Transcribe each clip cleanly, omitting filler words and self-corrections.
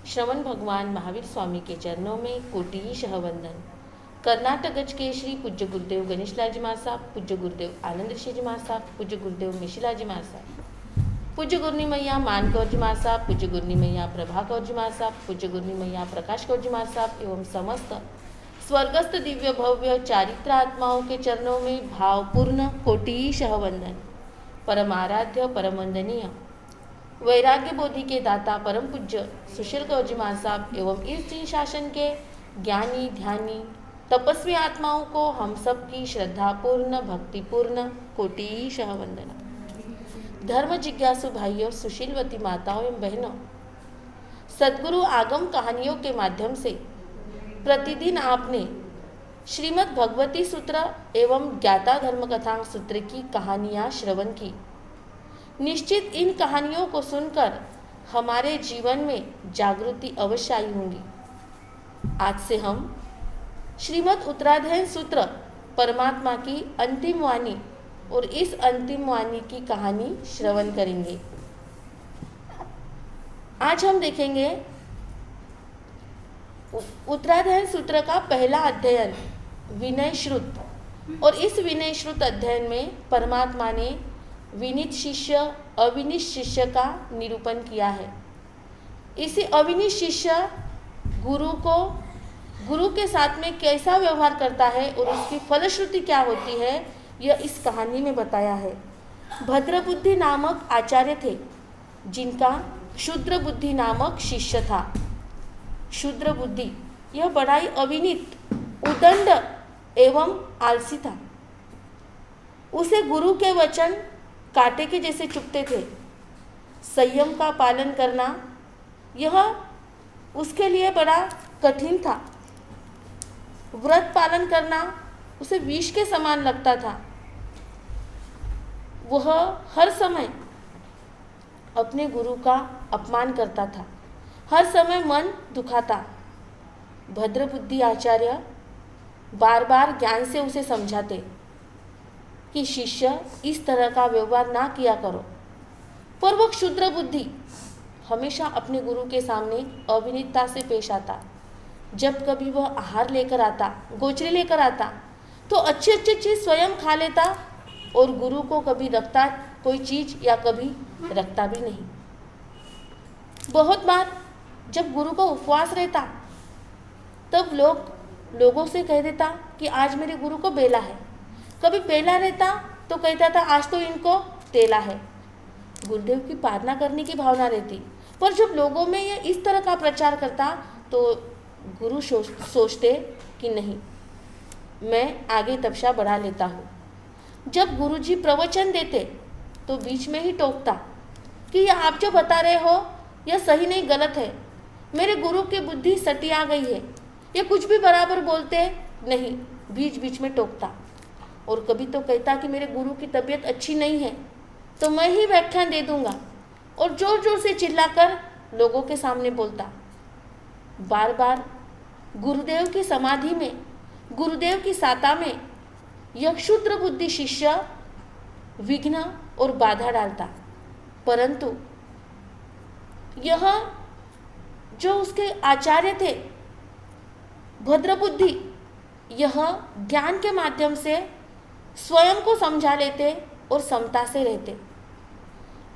श्रवण भगवान महावीर स्वामी के चरणों में कोटिशः वंदन। कर्नाटक गज के श्री पूज्य गुरुदेव गणेशलाल जी महाराज साहब, पूज्य गुरुदेव आनंद ऋषि जी महाराज साहब, पूज्य गुरुदेव मिशिला जी महाराज साहब, पूज्य गुरनी मैया मानकौर जी महाराज साहब, पूज्य गुरनी मैया प्रभाकौर जी महाराज साहब, पूज्य गुरनी मैया प्रकाश कौर जी महाराज साहब एवं समस्त स्वर्गस्थ दिव्य भव्य चारित्र आत्माओं के चरणों में भावपूर्ण कोटिशः वंदन। परम आराध्य परम वंदनीय वैराग्य बोधि के दाता परम पूज्य सुशील कौर जी महाराज साहब एवं इस जिन शासन के ज्ञानी ध्यानी तपस्वी आत्माओं को हम सब की श्रद्धापूर्ण भक्तिपूर्ण कोटिशः वंदना। धर्म जिज्ञासु भाइयों, सुशीलवती माताओं एवं बहनों, सद्गुरु आगम कहानियों के माध्यम से प्रतिदिन आपने श्रीमद् भगवती सूत्र एवं ज्ञाता धर्म कथांग सूत्र की कहानियाँ श्रवण की। निश्चित इन कहानियों को सुनकर हमारे जीवन में जागृति अवश्य आई होंगी। आज से हम श्रीमद् उत्तराध्ययन सूत्र परमात्मा की अंतिम वाणी और इस अंतिम वाणी की कहानी श्रवण करेंगे। आज हम देखेंगे उत्तराध्ययन सूत्र का पहला अध्ययन विनय श्रुत, और इस विनय श्रुत अध्ययन में परमात्मा ने विनीत शिष्य अविनीत शिष्य का निरूपण किया है। इसी अविनीत शिष्य गुरु के साथ में कैसा व्यवहार करता है और उसकी फलश्रुति क्या होती है, यह इस कहानी में बताया है। भद्रबुद्धि नामक आचार्य थे जिनका क्षुद्र बुद्धि नामक शिष्य था। क्षुद्र बुद्धि यह बड़ा ही अविनीत, उदंड एवं आलसी था। उसे गुरु के वचन कांटे के जैसे चुभते थे। संयम का पालन करना यह उसके लिए बड़ा कठिन था। व्रत पालन करना उसे विष के समान लगता था। वह हर समय अपने गुरु का अपमान करता था, हर समय मन दुखाता। भद्रबुद्धि आचार्य बार बार ज्ञान से उसे समझाते कि शिष्य इस तरह का व्यवहार ना किया करो, पर वह क्षुद्र बुद्धि हमेशा अपने गुरु के सामने अविनीतता से पेश आता। जब कभी वह आहार लेकर आता, गोचरी लेकर आता, तो अच्छी अच्छी चीज़ स्वयं खा लेता और गुरु को कभी रखता कोई चीज़ या कभी रखता भी नहीं। बहुत बार जब गुरु का उपवास रहता तब लोगों से कह देता कि आज मेरे गुरु को बेला है। कभी बेला रहता तो कहता था आज तो इनको तेला है। गुरुदेव की पालना करने की भावना रहती, पर जब लोगों में ये इस तरह का प्रचार करता तो गुरु सोचते कि नहीं, मैं आगे तपस्या बढ़ा लेता हूँ। जब गुरुजी प्रवचन देते तो बीच में ही टोकता कि यह आप जो बता रहे हो यह सही नहीं, गलत है। मेरे गुरु की बुद्धि सटिया गई है, ये कुछ भी बराबर बोलते नहीं। बीच बीच में टोकता और कभी तो कहता कि मेरे गुरु की तबीयत अच्छी नहीं है तो मैं ही व्याख्यान दे दूंगा, और जोर जोर से चिल्लाकर लोगों के सामने बोलता। बार बार गुरुदेव की समाधि में, गुरुदेव की साता में यह क्षुद्र बुद्धि शिष्य विघ्न और बाधा डालता। परंतु यह जो उसके आचार्य थे भद्रबुद्धि, यह ज्ञान के माध्यम से स्वयं को समझा लेते और समता से रहते।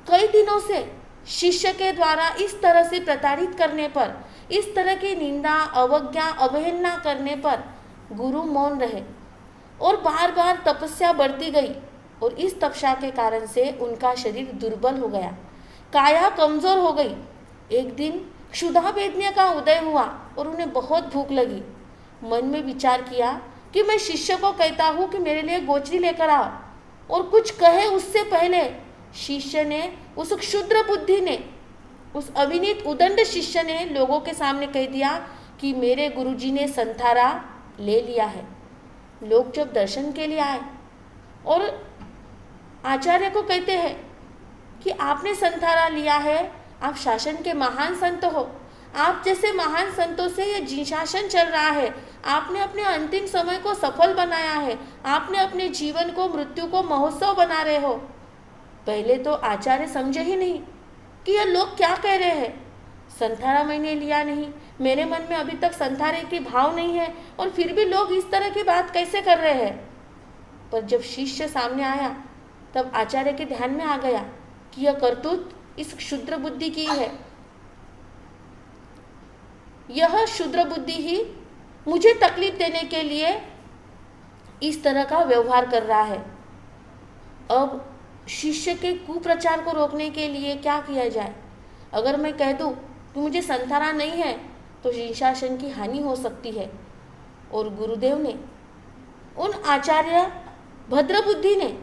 कई दिनों से शिष्य के द्वारा इस तरह से प्रताड़ित करने पर, इस तरह की निंदा अवज्ञा अवहेलना करने पर गुरु मौन रहे और बार बार तपस्या बढ़ती गई, और इस तपस्या के कारण से उनका शरीर दुर्बल हो गया, काया कमजोर हो गई। एक दिन क्षुधा वेदना का उदय हुआ और उन्हें बहुत भूख लगी। मन में विचार किया कि मैं शिष्य को कहता हूँ कि मेरे लिए गोचरी लेकर आओ, और कुछ कहे उससे पहले शिष्य ने, उस क्षुद्र बुद्धि ने, उस अविनीत उदंड शिष्य ने लोगों के सामने कह दिया कि मेरे गुरुजी ने संथारा ले लिया है। लोग जब दर्शन के लिए आए और आचार्य को कहते हैं कि आपने संथारा लिया है, आप शासन के महान संत हो, आप जैसे महान संतों से ये जी शासन चल रहा है, आपने अपने अंतिम समय को सफल बनाया है, आपने अपने जीवन को, मृत्यु को महोत्सव बना रहे हो। पहले तो आचार्य समझे ही नहीं कि ये लोग क्या कह रहे हैं। संथारा मैंने लिया नहीं, मेरे मन में अभी तक संथारे की भाव नहीं है, और फिर भी लोग इस तरह की बात कैसे कर रहे हैं। पर जब शिष्य सामने आया तब आचार्य के ध्यान में आ गया कि यह करतूत इस क्षुद्र बुद्धि की है, यह क्षुद्र बुद्धि ही मुझे तकलीफ देने के लिए इस तरह का व्यवहार कर रहा है। अब शिष्य के कुप्रचार को रोकने के लिए क्या किया जाए। अगर मैं कह दूं कि मुझे संथारा नहीं है तो शीर्षासन की हानि हो सकती है। और गुरुदेव ने, उन आचार्य भद्रबुद्धि ने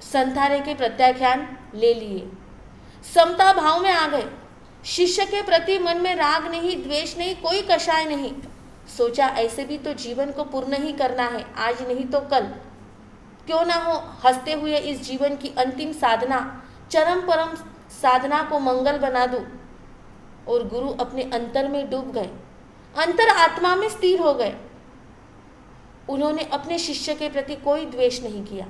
संथारे के प्रत्याख्यान ले लिए, समता भाव में आ गए। शिष्य के प्रति मन में राग नहीं, द्वेष नहीं, कोई कषाय नहीं। सोचा ऐसे भी तो जीवन को पूर्ण ही करना है, आज नहीं तो कल। क्यों ना हो हंसते हुए इस जीवन की अंतिम साधना, चरम परम साधना को मंगल बना दूं। और गुरु अपने अंतर में डूब गए, अंतर आत्मा में स्थिर हो गए। उन्होंने अपने शिष्य के प्रति कोई द्वेष नहीं किया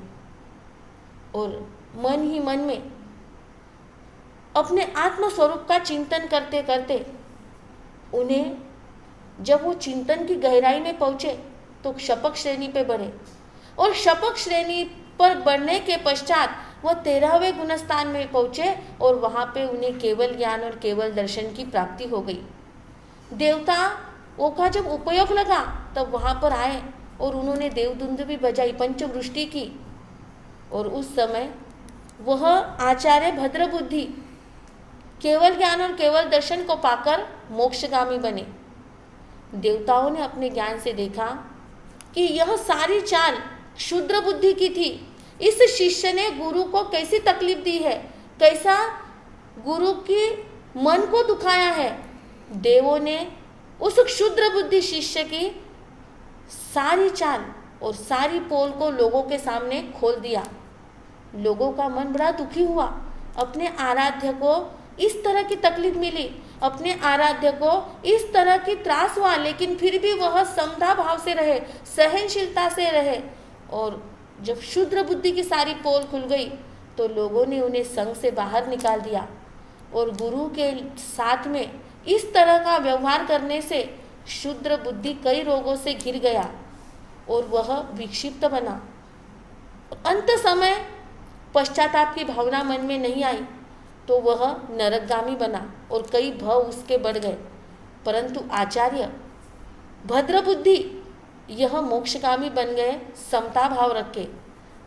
और मन ही मन में अपने आत्म स्वरूप का चिंतन करते करते उन्हें, जब वो चिंतन की गहराई में पहुंचे तो शपक श्रेणी पे बढ़े, और शपक श्रेणी पर बढ़ने के पश्चात वह 13वें गुणस्थान में पहुंचे और वहां पे उन्हें केवल ज्ञान और केवल दर्शन की प्राप्ति हो गई। देवताओं का जब उपयोग लगा तब वहां पर आए और उन्होंने देवदुंद भी बजाई, पंचवृष्टि की। और उस समय वह आचार्य भद्रबुद्धि केवल ज्ञान और केवल दर्शन को पाकर मोक्षगामी बने। देवताओं ने अपने ज्ञान से देखा कि यह सारी चाल क्षुद्र बुद्धि की थी। इस शिष्य ने गुरु को कैसी तकलीफ दी है, कैसा गुरु के मन को दुखाया है। देवों ने उस क्षुद्र बुद्धि शिष्य की सारी चाल और सारी पोल को लोगों के सामने खोल दिया। लोगों का मन बड़ा दुखी हुआ। अपने आराध्य को इस तरह की तकलीफ मिली, अपने आराध्य को इस तरह की त्रास हुआ, लेकिन फिर भी वह समता भाव से रहे, सहनशीलता से रहे। और जब क्षुद्र बुद्धि की सारी पोल खुल गई तो लोगों ने उन्हें संघ से बाहर निकाल दिया। और गुरु के साथ में इस तरह का व्यवहार करने से क्षुद्र बुद्धि कई रोगों से घिर गया और वह विक्षिप्त बना। अंत समय पश्चाताप की भावना मन में नहीं आई तो वह नरकगामी बना और कई भव उसके बढ़ गए। परंतु आचार्य भद्रबुद्धि यह मोक्षगामी बन गए, समता भाव रखे।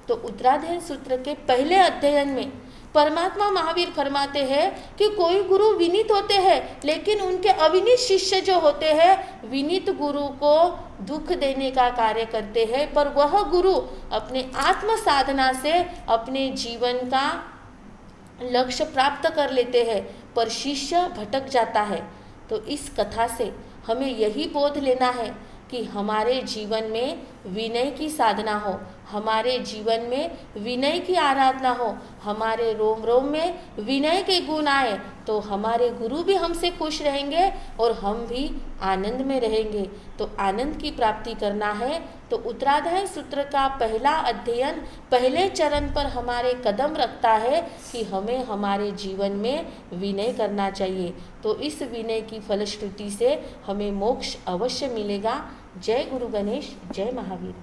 तो उत्तराध्ययन सूत्र के पहले अध्ययन में परमात्मा महावीर फरमाते हैं कि कोई गुरु विनीत होते हैं, लेकिन उनके अविनीत शिष्य जो होते हैं विनीत गुरु को दुख देने का कार्य करते हैं। पर वह गुरु अपने आत्म साधना से अपने जीवन का लक्ष्य प्राप्त कर लेते हैं, पर शिष्य भटक जाता है। तो इस कथा से हमें यही बोध लेना है कि हमारे जीवन में विनय की साधना हो, हमारे जीवन में विनय की आराधना हो, हमारे रोम रोम में विनय के गुण आए तो हमारे गुरु भी हमसे खुश रहेंगे और हम भी आनंद में रहेंगे। तो आनंद की प्राप्ति करना है तो उत्तराध्याय सूत्र का पहला अध्ययन पहले चरण पर हमारे कदम रखता है कि हमें हमारे जीवन में विनय करना चाहिए। तो इस विनय की फलश्रुति से हमें मोक्ष अवश्य मिलेगा। जय गुरु गणेश, जय महावीर।